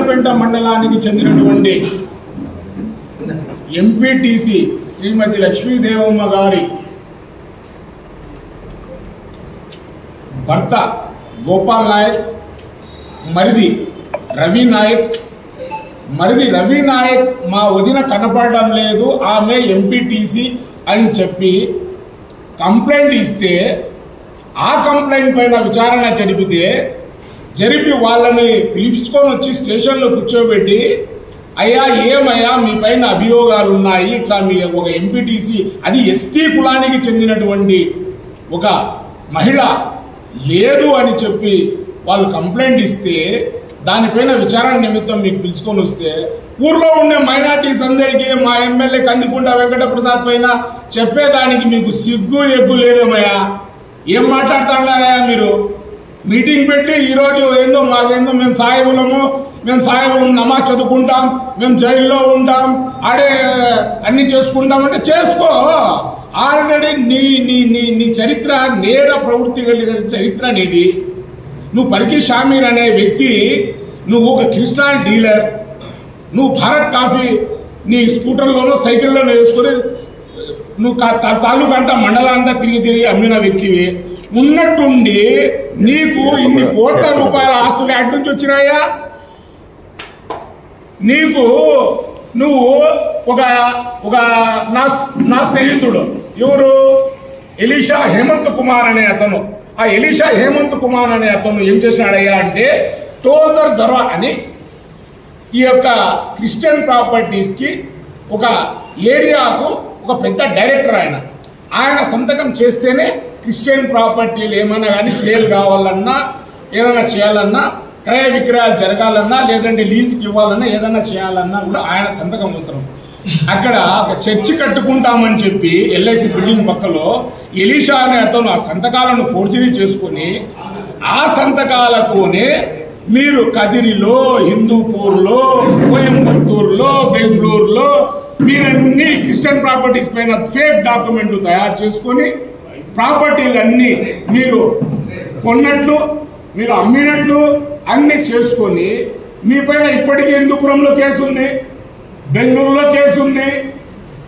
ఆళ్లపెంట మండలానికి చెందినటువంటి ఎంపీటీసీ శ్రీమతి లక్ష్మీదేవమ్మ గారి భర్త గోపాల్ నాయక్, మరిది రవి నాయక్ మా వదిన కనపడడం లేదు, ఆమె ఎంపీటీసీ అని చెప్పి కంప్లైంట్ ఇస్తే ఆ కంప్లైంట్ పైన విచారణ జరిపి వాళ్ళని పిలిపించుకొని వచ్చి స్టేషన్లో కూర్చోబెట్టి, అయ్యా ఏమయ్యా మీ పైన అభియోగాలు ఉన్నాయి, ఇట్లా మీ ఒక ఎంపీటీసీ అది ఎస్టీ కులానికి చెందినటువంటి ఒక మహిళ లేదు అని చెప్పి వాళ్ళు కంప్లైంట్ ఇస్తే దానిపైన విచారణ నిమిత్తం మీకు పిలుచుకొని వస్తే ఊర్లో ఉండే మైనార్టీస్ అందరికీ మా ఎమ్మెల్యే కందికుంట వెంకటప్రసాద్ పైన చెప్పేదానికి మీకు సిగ్గు ఎగ్గు లేదేమయ్యా? ఏం మాట్లాడుతున్నారా మీరు? మీటింగ్ పెట్టి ఈరోజు మాకేందో మేము సాయిబులం నమాజ్ చదువుకుంటాం, మేము జైల్లో ఉంటాం, ఆడే అన్ని చేసుకుంటామంటే చేసుకో. ఆల్రెడీ నీ చరిత్ర, నేర ప్రవృత్తి కలిగిన చరిత్ర నీది. నువ్వు పరికి షామీర్ అనే వ్యక్తి, నువ్వు ఒక క్రిస్టల్ డీలర్, నువ్వు భారత్ కాఫీ నీ స్కూటర్లోనో సైకిల్లోనో వేసుకుని నువ్వు తాలూకా అంతా మండలాంతా తిరిగి అమ్మిన వ్యక్తివి. ఉన్నట్టుండి నీకు ఇన్ని కోట్ల రూపాయల ఆస్తులు అటు నుంచి వచ్చినాయా? నీకు నువ్వు ఒక నా స్నేహితుడు ఎవరు, ఎలీషా హేమంత్ కుమార్ అనే అతను, ఆ ఎలీషా హేమంత్ కుమార్ అనే అతను ఏం చేసినాడయ్యా అంటే, టోజర్ ధర అని ఈ యొక్క క్రిస్టియన్ ప్రాపర్టీస్కి ఒక ఏరియాకు ఒక పెద్ద డైరెక్టర్. ఆయన సంతకం చేస్తేనే క్రిస్టియన్ ప్రాపర్టీలు ఏమైనా కానీ సేల్ కావాలన్నా, ఏదైనా చేయాలన్నా, క్రయ విక్రయాలు జరగాలన్నా, లేదంటే లీజుకి ఇవ్వాలన్నా, ఏదైనా చేయాలన్నా కూడా ఆయన సంతకం అవసరం. అక్కడ ఒక చర్చి కట్టుకుంటామని చెప్పి ఎల్ఐసి బిల్డింగ్ పక్కలో ఎలీషా అనే అతను ఆ సంతకాలను ఫోర్జరీ చేసుకుని, ఆ సంతకాలతోనే మీరు కదిరిలో, హిందూపూర్లో, కోయంబత్తూరులో, బెంగళూరులో మీరన్నీ క్రిస్టియన్ ప్రాపర్టీస్ పైన ఫేక్ డాక్యుమెంట్లు తయారు చేసుకొని ప్రాపర్టీలన్నీ మీరు కొన్నట్లు, మీరు అమ్మినట్లు అన్ని చేసుకొని మీ పైన ఇప్పటికీ హిందూపురంలో కేసు ఉంది, బెంగళూరులో కేసు ఉంది,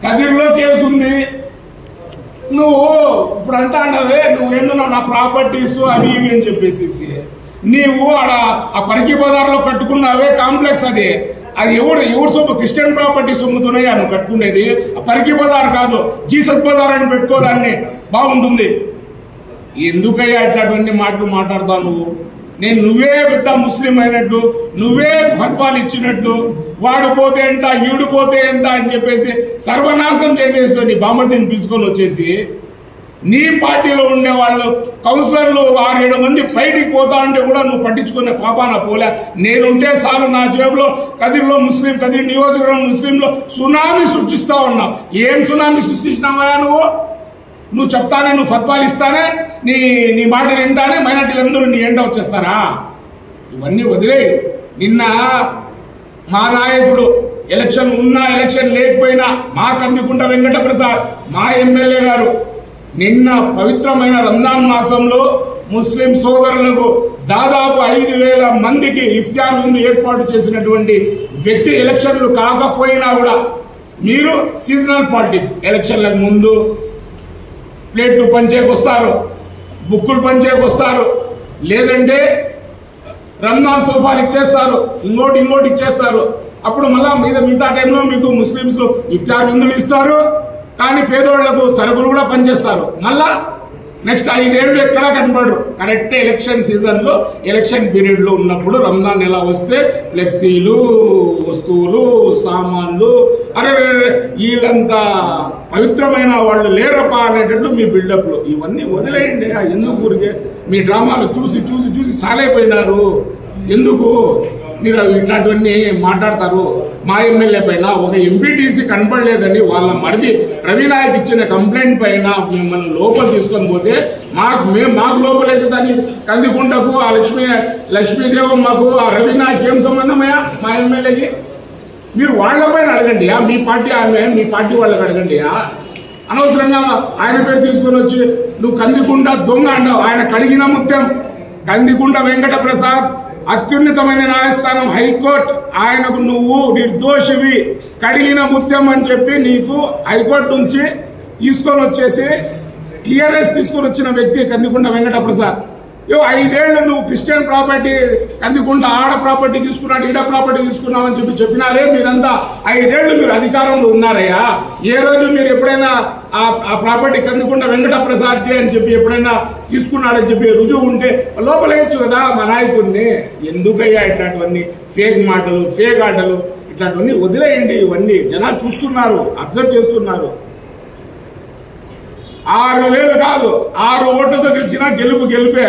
కదిరిలో కేసు ఉంది. నువ్వు ఇప్పుడు అంటావే నువ్వేందో నా ప్రాపర్టీస్ అవి ఇవి అని చెప్పేసి నీవు ఆడ ఆ పరికి బజార్లో కట్టుకున్నావే కాంప్లెక్స్, అది ఎవరు సొమ్ము? క్రిస్టియన్ ప్రాపర్టీ సొమ్ముతున్నాయా నువ్వు కట్టుకునేది? ఆ పరికి బజార్ కాదు, జీసస్ బజార్ అని పెట్టుకోదాన్ని బాగుంటుంది. ఎందుకయ్యా ఇట్లాంటి మాటలు మాట్లాడతావు నువ్వు? నువ్వే పెద్ద ముస్లిం అయినట్లు, నువ్వే ఫత్వాలు ఇచ్చినట్లు, వాడు పోతే ఎంత, ఈడు పోతే ఎంత అని చెప్పేసి సర్వనాశనం చేసేసి నీ బామర్తిని పిలుచుకొని వచ్చేసి నీ పార్టీలో ఉండే వాళ్ళు కౌన్సిలర్లు 6-7 మంది బయటికి పోతా ఉంటే కూడా నువ్వు పట్టించుకునే పాపాన పోలే. నేనుంటే సార్ నా జేబులో కదిరిలో ముస్లిం, కదిరి నియోజకవర్గం ముస్లింలో సునామీ సృష్టిస్తా ఉన్నావు. ఏం సునామీ సృష్టించినావా నువ్వు చెప్తానే, నువ్వు ఫత్వాలు ఇస్తానే, నీ మాటలు వింటానే మైనార్టీలందరూ నీ ఎంట వచ్చేస్తారా? ఇవన్నీ వదిలే. నిన్న మా నాయకుడు ఎలక్షన్ ఉన్నా ఎలక్షన్ లేకపోయినా మా కందికుంట వెంకటప్రసాద్ మా ఎమ్మెల్యే గారు నిన్న పవిత్రమైన రంజాన్ మాసంలో ముస్లిం సోదరులకు దాదాపు 5,000 మందికి ఇఫ్తార్ విందు ఏర్పాటు చేసినటువంటి వ్యక్తి. ఎలక్షన్లు కాకపోయినా కూడా మీరు సీజనల్ పాలిటిక్స్, ఎలక్షన్లకు ముందు ప్లేట్లు పంచేకొస్తారు, బుక్కులు పంచేకొస్తారు, లేదంటే రంజాన్ తోఫాలు ఇచ్చేస్తారు, ఇంకోటి ఇచ్చేస్తారు. అప్పుడు మళ్ళా మిగతా టైంలో మీకు ముస్లింస్ ఇఫ్తార్ విందులు ఇస్తారు, కానీ పేదోళ్లకు సరుకులు కూడా పనిచేస్తారు. మళ్ళా నెక్స్ట్ 5 ఏళ్ళు ఎక్కడా కనపడరు. కరెక్ట్ ఎలక్షన్ సీజన్లో, ఎలక్షన్ పీరియడ్లో ఉన్నప్పుడు రంజాన్ నెల వస్తే ఫ్లెక్సీలు, వస్తువులు, సామాన్లు, అరే వీళ్ళంతా పవిత్రమైన వాళ్ళు లేరపా అనేటట్లు మీ బిల్డప్లు. ఇవన్నీ వదిలేయండి. ఎందుకు ఊరికే మీ డ్రామాలు చూసి సాలైపోయినారు. ఎందుకు మీరు ఇట్లాంటివన్నీ మాట్లాడతారు? మా ఎమ్మెల్యే పైన ఒక ఎంపీటీసీ కనపడలేదని వాళ్ళ మరిది రవి నాయక్ ఇచ్చిన కంప్లైంట్ పైన మిమ్మల్ని లోపల తీసుకొని పోతే మాకు లోపలేసేదాన్ని కందికుంటకు ఆ లక్ష్మీదేవమ్మకు ఆ రవి నాయక్ ఏం సంబంధమయ్యా మా ఎమ్మెల్యేకి? మీరు వాళ్ళ పైన అడగండి, మీ పార్టీ వాళ్ళకి అడగండి. అనవసరంగా ఆయన పేరు తీసుకొని వచ్చి నువ్వు కందికుంట దొంగ అంటావు. ఆయన కడిగిన ముత్యం కందికుంట వెంకటప్రసాద్ అత్యున్నతమైన న్యాయస్థానం హైకోర్టు ఆయనకు నువ్వు నిర్దోషివి కడిగిన ముత్యం అని చెప్పి నీకు హైకోర్టు నుంచి తీసుకొని వచ్చేసి క్లియరెన్స్ తీసుకొని వచ్చిన వ్యక్తి కందికొండ వెంకటప్రసాద్. 5 ఏళ్ళు నువ్వు క్రిస్టియన్ ప్రాపర్టీ కందికొండ ఆడ ప్రాపర్టీ తీసుకున్నాడు ఈడ ప్రాపర్టీ తీసుకున్నావు అని చెప్పినారే. మీరంతా 5 ఏళ్ళు మీరు అధికారంలో ఉన్నారయ్యా. ఏ రోజు మీరు ఎప్పుడైనా ఆ ప్రాపర్టీ కందికొండ వెంకటప్రసాద్ అని చెప్పి ఎప్పుడైనా తీసుకున్నాడని చెప్పి రుజువు ఉంటే లోపలేయచ్చు కదా మా నాయకుడిని. ఎందుకయ్యా ఇట్లాంటివన్నీ ఫేక్ మాటలు ఫేక్ ఆటలు ఇట్లాంటివన్నీ వదిలేయండి. ఇవన్నీ జనాలు చూస్తున్నారు, అబ్జర్వ్ చేస్తున్నారు. 6,000 కాదు 6 ఓట్లతో గెలిచినా గెలిపే.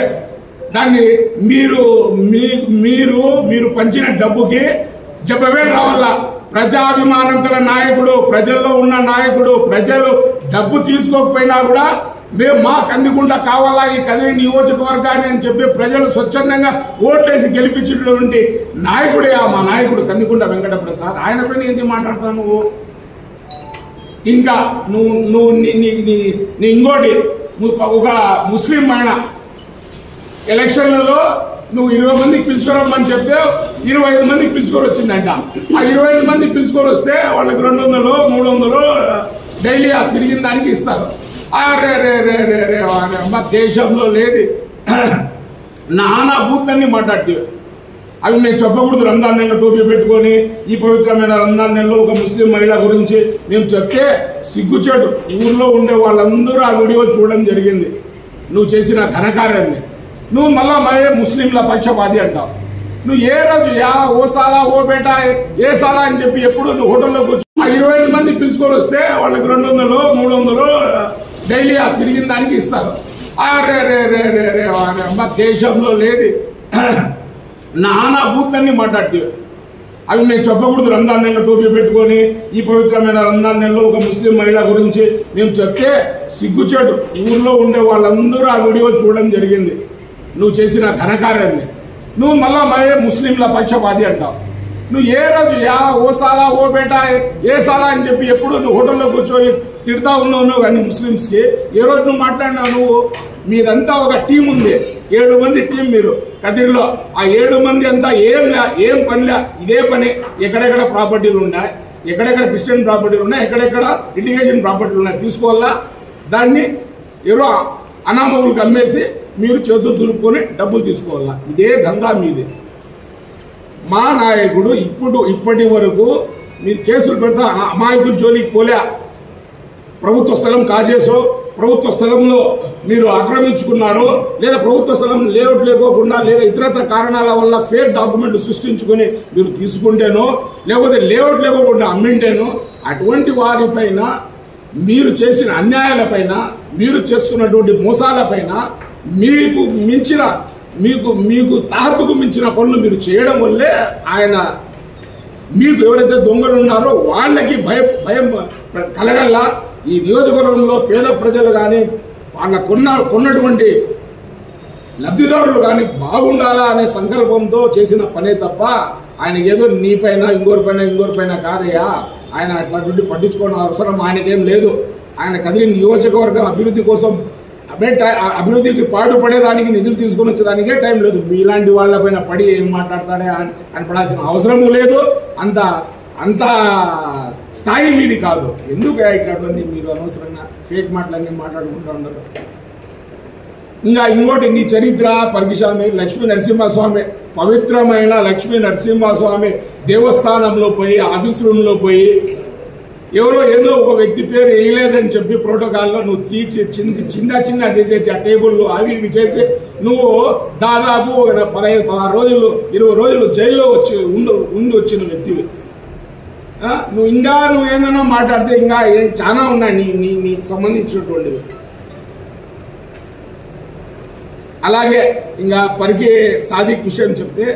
దాన్ని మీరు పంచిన డబ్బుకి 70,000 రావాల. ప్రజాభిమానం గల నాయకుడు, ప్రజల్లో ఉన్న నాయకుడు, ప్రజలు డబ్బు తీసుకోకపోయినా కూడా మేము మా కందికొండ కావాలా ఈ కదిరి నియోజకవర్గాన్ని అని చెప్పి ప్రజలు స్వచ్ఛందంగా ఓట్లేసి గెలిపించినటువంటి నాయకుడే మా నాయకుడు కందికొండ వెంకటప్రసాద్. ఆయన పైన ఏంటి మాట్లాడతావు నువ్వు? ఇంకా నువ్వు ఇంకోటి ఒక ముస్లిం మహిళ ఎలక్షన్లలో నువ్వు 20 మందికి పిలుచుకోరమ్మని చెప్తే 25 మందికి పిలుచుకొని వచ్చిందంట. ఆ 25 మందికి పిలుచుకొని వస్తే వాళ్ళకి 200 300 డైలీ ఆ తిరిగిన దానికి ఇస్తారు. అమ్మ దేశంలో లేని నానా బూత్లన్నీ మాట్లాడితే అవి మేము చెప్పకూడదు. రంజాన్ నెలలో టోపీ పెట్టుకొని ఈ పవిత్రమైన రంజాన్ నెలలో ఒక ముస్లిం మహిళ గురించి మేము చెప్తే సిగ్గుచేటు. ఊర్లో ఉండే వాళ్ళందరూ ఆ వీడియో చూడడం జరిగింది. నువ్వు చేసిన ఘనకార్యాన్ని నువ్వు మళ్ళీ ముస్లింల పక్షపాతి అంటావు. నువ్వు ఏ రోజు ఓ సాలా ఓ బేటా ఏ సాలా అని చెప్పి ఎప్పుడు నువ్వు హోటల్లోకి వచ్చి 25 మంది పిలుచుకొని వస్తే వాళ్ళకి 200 300 డైలీ ఆ తిరిగిన దానికి ఇస్తారు. అమ్మ దేశంలో లేని నానా బూత్లన్నీ మాట్లాడితే అవి మేము చెప్పకూడదు. రంజాన్ నెలలో టోపీ పెట్టుకొని ఈ పవిత్రమైన రంజాన్ నెలలో ఒక ముస్లిం మహిళ గురించి మేము చెప్తే సిగ్గుచేటు. ఊర్లో ఉండే వాళ్ళందరూ ఆ వీడియో చూడడం జరిగింది. నువ్వు చేసిన ఘనకార్యాన్ని నువ్వు మళ్ళీ ముస్లింల పక్షపాతి అంటావు. నువ్వు ఏ రోజు ఓ సాలా ఓ బేటా ఏ సాలా అని చెప్పి ఎప్పుడు నువ్వు హోటల్లో కూర్చొని తిడతా ఉన్నావు కానీ ముస్లింస్కి ఏ రోజు నువ్వు మాట్లాడినావు? నువ్వు మీదంతా ఒక టీం ఉంది, 7 మంది టీం మీరు కదిరిలో. ఆ 7 మంది అంతా ఏం పనిలే, ఇదే పని. ఎక్కడెక్కడ ప్రాపర్టీలు ఉన్నాయి, ఎక్కడెక్కడ క్రిస్టియన్ ప్రాపర్టీలు ఉన్నాయి, ఎక్కడెక్కడ ఇండిగేషన్ ప్రాపర్టీలు ఉన్నాయి తీసుకోవాలా. దాన్ని ఎవరో అనామకులకు అమ్మేసి మీరు చేతులు దులుపుకొని డబ్బులు తీసుకోవాలా. ఇదే దందా మీది. మా నాయకుడు ఇప్పటి వరకు మీరు కేసులు పెడతా అమాయకుల జోలికి పోలే. ప్రభుత్వ స్థలం కాజేసో, ప్రభుత్వ స్థలంలో మీరు ఆక్రమించుకున్నారో, లేదా ప్రభుత్వ స్థలం లేఅవుట్ లేకోకుండా లేదా ఇతరత్ర కారణాల వల్ల ఫేక్ డాక్యుమెంట్లు సృష్టించుకొని మీరు తీసుకుంటేనో, లేకపోతే లేఅవుట్ లేకోకుండా అమ్మింటేనో, అటువంటి వారిపైన మీరు చేసిన అన్యాయాలపైన, మీరు చేస్తున్నటువంటి మోసాలపైన మీకు తాహతుకు మించిన పనులు మీరు చేయడం వల్లే ఆయన మీకు ఎవరైతే దొంగలు ఉన్నారో వాళ్ళకి భయం కలగల్లా. ఈ నియోజకవర్గంలో పేద ప్రజలు కానీ వాళ్ళ కొన్నటువంటి లబ్ధిదారులు కానీ బాగుండాలా అనే సంకల్పంతో చేసిన పనే తప్ప ఆయనకి ఏదో నీపైన ఇంకోరిపైన కాదయ్యా. ఆయన అట్లాంటి పట్టించుకోవడం అవసరం ఆయనకేం లేదు. ఆయన కదిరి నియోజకవర్గం అభివృద్ధి కోసం అభివృద్ధికి పాటుపడేదానికి నిధులు తీసుకుని వచ్చేదానికే టైం లేదు. మీలాంటి వాళ్ళపైన పడి ఏం మాట్లాడతాడే అని పడాల్సిన అవసరము లేదు. అంత స్థాయి మీది కాదు. ఎందుకు ఇట్లాంటివన్నీ మీరు అనవసరంగా ఫేక్ మాటలన్నీ మాట్లాడుకుంటూ ఉండరు. ఇంకా ఇంకోటి, నీ చరిత్ర పరికిస్వామి లక్ష్మీ నరసింహస్వామి, పవిత్రమైన లక్ష్మీ నరసింహస్వామి దేవస్థానంలో పోయి ఆఫీస్ రూమ్లో పోయి ఎవరో ఏదో ఒక వ్యక్తి పేరు వేయలేదని చెప్పి ప్రోటోకాల్లో నువ్వు తీర్చి చిన్న చేసేసి ఆ టేబుల్లో అవి ఇవి చేసి నువ్వు దాదాపు 15-16 రోజులు 20 రోజులు జైల్లో ఉండి వచ్చిన వ్యక్తివి. నువ్వు ఏదైనా మాట్లాడితే ఇంకా చాలా ఉన్నాయి నీకు సంబంధించినటువంటివి. అలాగే ఇంకా పరికి సాదిక్ విషయం చెప్తే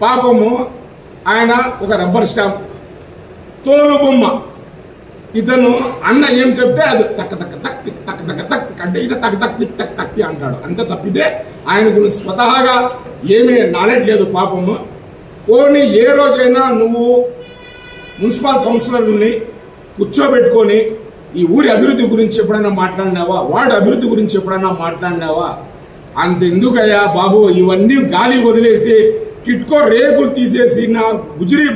పాపము ఆయన ఒక రబ్బర్ స్టాంప్ తోలు బొమ్మ. ఇతను అన్న ఏం చెప్తే అది తక్క అంటే ఇక తక్కి అంటాడు. అంతే తప్పితే ఆయనకు స్వతహాగా ఏమీ నాలెడ్జ్ లేదు పాపము. పోనీ ఏ రోజైనా నువ్వు మున్సిపల్ కౌన్సిలర్ని కూర్చోబెట్టుకొని ఈ ఊరి అభివృద్ధి గురించి ఎప్పుడైనా మాట్లాడినావా? వార్డు అభివృద్ధి గురించి ఎప్పుడైనా మాట్లాడినావా? అంతెందుకయ్యా బాబు, ఇవన్నీ గాలి వదిలేసి టిట్కో రేకులు తీసేసి నా గుజరీ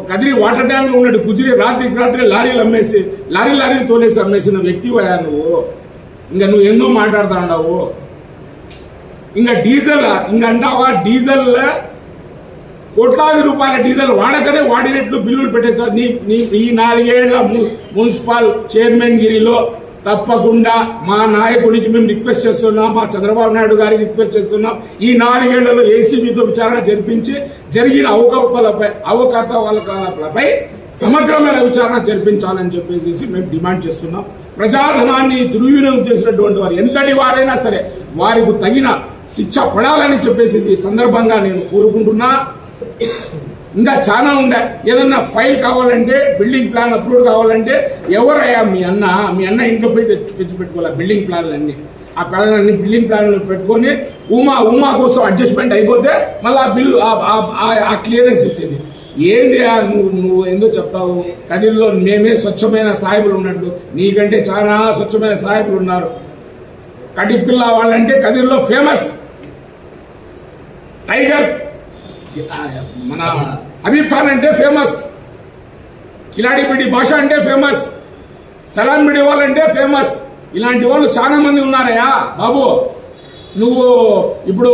కదిరి వాటర్ ట్యాంక్ లో ఉన్నట్టు గుజరీ రాత్రి లారీలు అమ్మేసి లారీలు తోలేసి అమ్మేసిన వ్యక్తివయా నువ్వు. ఇంకా నువ్వు ఎన్నో మాట్లాడుతా ఉన్నావు. ఇంకా డీజిల్ ఇంకా అంటావా, డీజిల్ కోట్లాది రూపాయల డీజిల్ వాడకనే వాడినట్లు బిల్లులు పెట్టేస్తారు. ఈ 4 ఏళ్ల మున్సిపల్ చైర్మన్ గిరిలో తప్పకుండా మా నాయకుడికి మేము రిక్వెస్ట్ చేస్తున్నాం, మా చంద్రబాబు నాయుడు గారికి రిక్వెస్ట్ చేస్తున్నాం. ఈ 4 ఏళ్లలో ఏసీబీతో విచారణ జరిపించి జరిగిన అవకతవకలపై సమగ్రమైన విచారణ జరిపించాలని చెప్పేసి మేము డిమాండ్ చేస్తున్నాం. ప్రజాధనాన్ని దుర్వినియోగం చేసినటువంటి వారు ఎంతటి వారైనా సరే వారికి తగిన శిక్ష పడాలని చెప్పేసి ఈ సందర్భంగా నేను కోరుకుంటున్నా. ఇంకా చాలా ఉండే, ఏదన్నా ఫైల్ కావాలంటే, బిల్డింగ్ ప్లాన్ అప్రూవ్ కావాలంటే ఎవరయ్యా మీ అన్న ఇంట్లో పోయి తెచ్చి పెట్టుకోవాలి బిల్డింగ్ ప్లాన్లన్నీ. ఆ ప్లాన్లన్నీ బిల్డింగ్ ప్లాన్లు పెట్టుకొని ఉమా కోసం అడ్జస్ట్మెంట్ అయిపోతే మళ్ళీ ఆ బిల్లు ఆ క్లియరెన్స్ ఇచ్చేది. ఏంది నువ్వు ఎందుకు చెప్తావు? కదిరిలో మేమే స్వచ్ఛమైన సాయిబులు ఉన్నట్లు, నీకంటే చాలా స్వచ్ఛమైన సాయిబులు ఉన్నారు. కడిపిల్ల వాళ్ళంటే కదిరిలో ఫేమస్. టైగర్ మన హబీబ్ ఖాన్ అంటే ఫేమస్, కిలాడి బిడి భాష అంటే ఫేమస్, సలాం బిడి వాళ్ళంటే ఫేమస్. ఇలాంటి వాళ్ళు చాలా మంది ఉన్నారయ్యా బాబు. నువ్వు ఇప్పుడు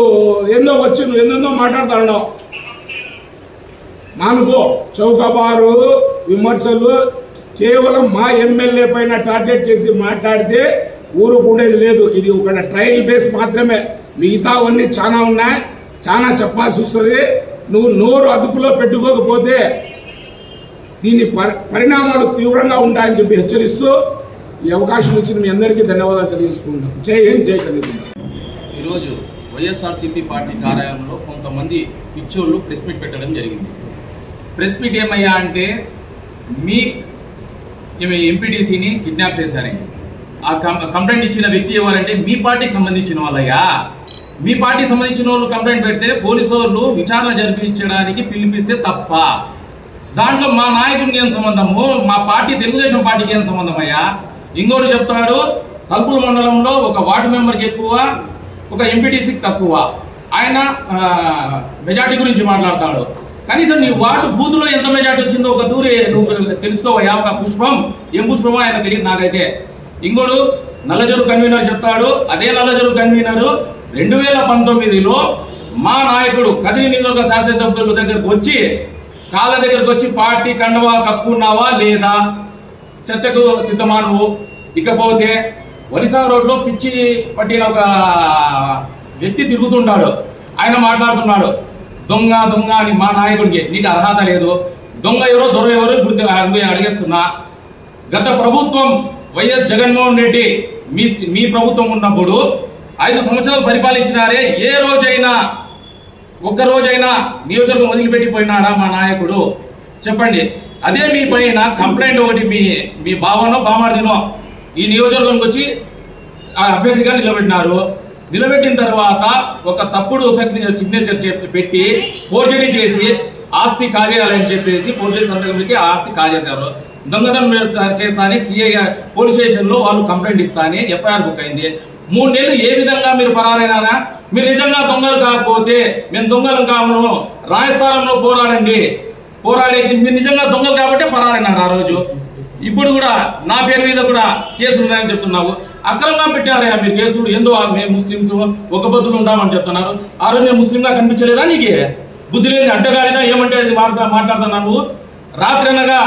ఏందో వచ్చి నువ్వు ఎందెందో మాట్లాడుతా ఉన్నావు. మానుకో చౌకబారు విమర్శలు కేవలం మా ఎమ్మెల్యే పైన టార్గెట్ చేసి మాట్లాడితే ఊరుకుండేది లేదు. ఇది ఒక ట్రయల్ బేస్ మాత్రమే, మిగతావన్నీ చాలా ఉన్నాయి, చాలా చెప్పాల్సి వస్తుంది. నువ్వు నోరు అదుపులో పెట్టుకోకపోతే దీని పరిణామాలు తీవ్రంగా ఉంటాయని చెప్పి హెచ్చరిస్తూ ఈ అవకాశం ఇచ్చిన మీ అందరికీ ధన్యవాదాలు తెలియజేసుకుంటాం. జై హింద్, జై కదిరి. ఈరోజు వైఎస్ఆర్సీపీ పార్టీ కార్యాలయంలో కొంతమంది పిచ్చోళ్ళు ప్రెస్ మీట్ పెట్టడం జరిగింది. ప్రెస్ మీట్ ఏమయ్యా అంటే మీ ఎంపీటీసీని కిడ్నాప్ చేశారని ఆ కంప్లైంట్ ఇచ్చిన వ్యక్తి ఎవరంటే మీ పార్టీకి సంబంధించిన వాళ్ళయ్యా. మీ పార్టీకి సంబంధించిన వాళ్ళు కంప్లైంట్ పెడితే పోలీసు వాళ్ళు విచారణ జరిపించడానికి పిలిపిస్తే తప్ప. దాంట్లో మా నాయకుడికి ఏం సంబంధము, మా పార్టీ తెలుగుదేశం పార్టీకి ఏం సంబంధం అయ్యా? ఇంకోటి చెప్తాడు, తలుపుల మండలంలో ఒక వార్డు మెంబర్కి ఎక్కువ, ఒక ఎంపీటీసీకి తక్కువ. ఆయన మెజార్టీ గురించి మాట్లాడతాడు. కనీసం నీ వార్డు బూత్ లో ఎంత మెజార్టీ వచ్చిందో ఒక దూరి నువ్వు తెలుసుకోవయ్యా. ఒక పుష్పం ఏం పుష్పమో ఆయన తెలియదు నాకైతే. ఇంకోడు నల్లజరు కన్వీనర్ చెప్తాడు, అదే నల్లజరు కన్వీనర్ 2019లో మా నాయకుడు కదిరి నియోజకవర్గ శాసనసభ్యుల దగ్గరకు వచ్చి కాళ్ళ దగ్గరకు వచ్చి పార్టీ కండవా కప్పుకున్నావా లేదా, చర్చకు సిద్ధమా నువ్వు? ఇకపోతే వరిసా రోడ్లో పిచ్చి పట్టిన ఒక వ్యక్తి తిరుగుతుంటాడు, ఆయన మాట్లాడుతున్నాడు దొంగ దొంగ అని మా నాయకుడికి. నీకు అర్హత లేదు, దొంగ ఎవరో దొర ఎవరో ఇప్పుడు అడిగేస్తున్నా. గత ప్రభుత్వం వైఎస్ జగన్మోహన్ రెడ్డి మీ ప్రభుత్వం ఉన్నప్పుడు 5 సంవత్సరాలు పరిపాలించినారే, ఏ రోజైనా ఒక్కరోజైనా నియోజకవర్గం వదిలిపెట్టిపోయినాడా మా నాయకుడు? చెప్పండి. అదే మీ పైన కంప్లైంట్ ఒకటి మీ బావనో బామార్దినో ఈ నియోజకవర్గంకి వచ్చి ఆ అభ్యర్థిగా నిలబెట్టినారు. నిలబెట్టిన తర్వాత ఒక తప్పుడు సిగ్నేచర్ పెట్టి ఫోర్జరీ చేసి ఆస్తి కాజేయాలని చెప్పేసి ఫోర్జరీ సంతకం పెట్టి ఆస్తి కాజేశారు. దొంగతనం చేస్తా అని సిఐ పోలీస్ స్టేషన్ లో వాళ్ళు కంప్లైంట్ ఇస్తా అని ఎఫ్ఐఆర్ బుక్ అయింది. 3 నెలలు ఏ విధంగా మీరు పరారైనా? మీరు నిజంగా దొంగలు కాకపోతే మేము దొంగలు కావను, రాజస్థానంలో పోరాడే మీరు నిజంగా దొంగలు కాబట్టి పరారైనారు ఆ రోజు. ఇప్పుడు కూడా నా పేరు మీద కూడా కేసులు ఉన్నాయని చెప్తున్నావు. అక్రమంగా పెట్టారయ్యా మీరు కేసులు. ఏందో మేము ముస్లింస్ ఒక బదులు ఉంటామని చెప్తున్నారు. ఆ రోజు నేను ముస్లింగా కనిపించలేదా? నీకు బుద్ధి లేని అడ్డగాడిదా ఏమంటే అది మాట్లాడుతున్నావు. రాత్రి అనగా